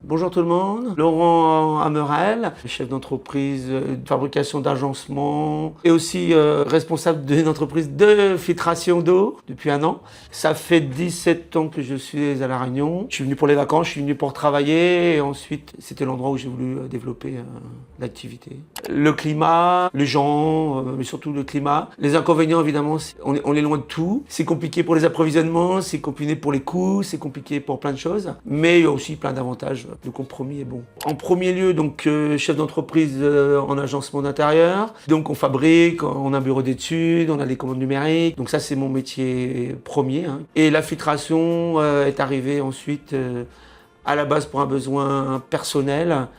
Bonjour tout le monde, Laurent Hammerel, chef d'entreprise de fabrication d'agencement et aussi responsable d'une entreprise de filtration d'eau depuis 1 an. Ça fait 17 ans que je suis à La Réunion. Je suis venu pour les vacances, je suis venu pour travailler et ensuite c'était l'endroit où j'ai voulu développer l'activité. Le climat, les gens, mais surtout le climat. Les inconvénients évidemment, on est loin de tout. C'est compliqué pour les approvisionnements, c'est compliqué pour les coûts, c'est compliqué pour plein de choses. Mais il y a aussi plein d'avantages. Le compromis est bon. En premier lieu, donc chef d'entreprise en agencement d'intérieur. Donc on fabrique, on a un bureau d'études, on a les commandes numériques. Donc ça c'est mon métier premier. Et la filtration est arrivée ensuite à la base pour un besoin personnel.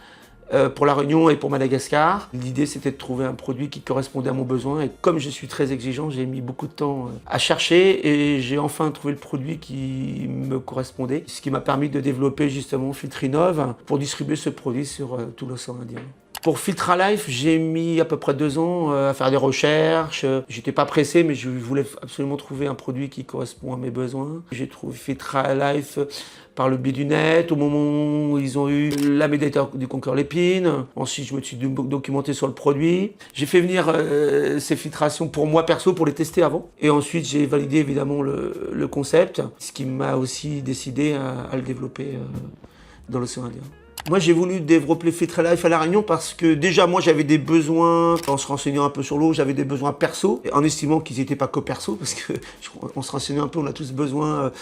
Pour La Réunion et pour Madagascar. L'idée c'était de trouver un produit qui correspondait à mon besoin et comme je suis très exigeant, j'ai mis beaucoup de temps à chercher et j'ai enfin trouvé le produit qui me correspondait. Ce qui m'a permis de développer justement Filtrinov pour distribuer ce produit sur tout l'océan Indien. Pour Filtralife, j'ai mis à peu près 2 ans à faire des recherches. J'étais pas pressé, mais je voulais absolument trouver un produit qui correspond à mes besoins. J'ai trouvé Filtralife par le biais du net, au moment où ils ont eu la médaille du Concours Lépine. Ensuite, je me suis documenté sur le produit. J'ai fait venir ces filtrations pour moi perso, pour les tester avant. Et ensuite, j'ai validé évidemment le concept, ce qui m'a aussi décidé à le développer dans l'océan Indien. Moi, j'ai voulu développer Filtralife à La Réunion parce que déjà, moi, j'avais des besoins, en se renseignant un peu sur l'eau, j'avais des besoins perso, en estimant qu'ils n'étaient pas que perso, parce qu'on se renseignait un peu, on a tous besoin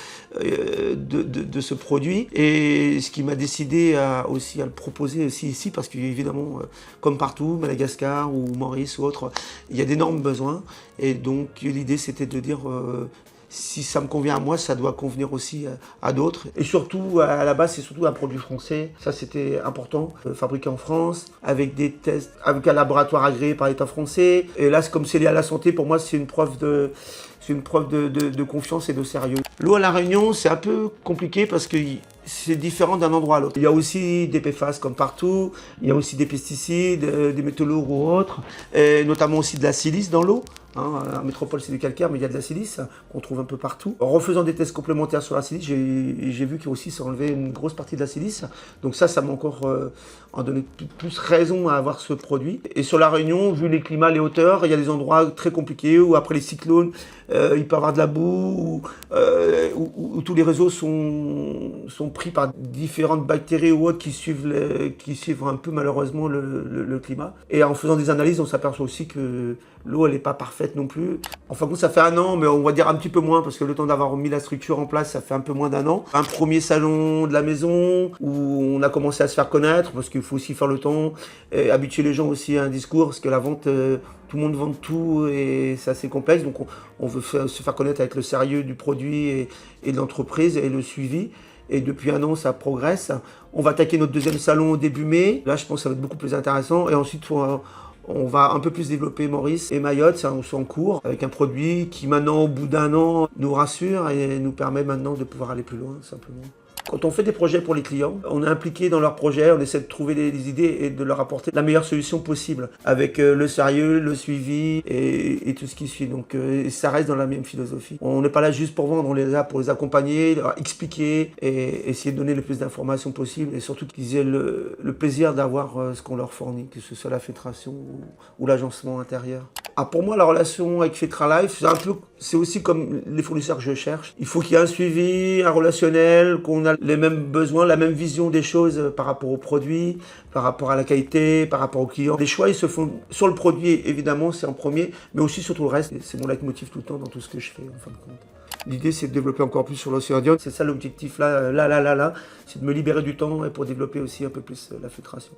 de ce produit. Et ce qui m'a décidé aussi à le proposer aussi ici, parce qu'évidemment, comme partout, Madagascar ou Maurice ou autre, il y a d'énormes besoins. Et donc, l'idée, c'était de dire... si ça me convient à moi, ça doit convenir aussi à d'autres. Et surtout, à la base, c'est surtout un produit français. Ça, c'était important. Fabriqué en France, avec des tests, avec un laboratoire agréé par l'État français. Et là, comme c'est lié à la santé, pour moi, c'est une preuve de confiance et de sérieux. L'eau à La Réunion, c'est un peu compliqué parce que c'est différent d'un endroit à l'autre. Il y a aussi des PFAS comme partout, il y a aussi des pesticides, des métaux lourds ou autres, et notamment aussi de la silice dans l'eau. En métropole, c'est du calcaire, mais il y a de la silice qu'on trouve un peu partout. En refaisant des tests complémentaires sur la silice, j'ai vu qu'il aussi s'enlevait une grosse partie de la silice. Donc ça m'a encore en donné plus raison à avoir ce produit. Et sur La Réunion, vu les climats, les hauteurs, il y a des endroits très compliqués où après les cyclones, il peut y avoir de la boue, où tous les réseaux sont pris par différentes bactéries ou autres qui suivent un peu malheureusement le climat. Et en faisant des analyses, on s'aperçoit aussi que l'eau, elle n'est pas parfaite non plus. En fin de compte, ça fait 1 an, mais on va dire un petit peu moins, parce que le temps d'avoir mis la structure en place, ça fait un peu moins d'1 an. Un premier salon de la maison, où on a commencé à se faire connaître, parce qu'il faut aussi faire le temps, et habituer les gens aussi à un discours, parce que la vente, tout le monde vend tout, et c'est assez complexe, donc on veut se faire connaître avec le sérieux du produit et de l'entreprise, et le suivi. Et depuis 1 an, ça progresse. On va attaquer notre 2e salon au début mai. Là, je pense que ça va être beaucoup plus intéressant. Et ensuite, on va un peu plus développer Maurice et Mayotte, c'est en cours, avec un produit qui maintenant, au bout d'1 an, nous rassure et nous permet maintenant de pouvoir aller plus loin, simplement. Quand on fait des projets pour les clients, on est impliqué dans leurs projets, on essaie de trouver des idées et de leur apporter la meilleure solution possible, avec le sérieux, le suivi et tout ce qui suit. Donc ça reste dans la même philosophie. On n'est pas là juste pour vendre, on est là pour les accompagner, leur expliquer et essayer de donner le plus d'informations possible et surtout qu'ils aient le plaisir d'avoir ce qu'on leur fournit, que ce soit la filtration ou l'agencement intérieur. Pour moi, la relation avec Filtralife, c'est aussi comme les fournisseurs que je cherche. Il faut qu'il y ait un suivi, un relationnel, qu'on a les mêmes besoins, la même vision des choses par rapport aux produits, par rapport à la qualité, par rapport aux clients. Les choix, ils se font sur le produit, évidemment, c'est en premier, mais aussi sur tout le reste. C'est mon leitmotiv tout le temps dans tout ce que je fais, en fin de compte. L'idée, c'est de développer encore plus sur l'océan Indien. C'est ça l'objectif là, c'est de me libérer du temps pour développer aussi un peu plus la filtration.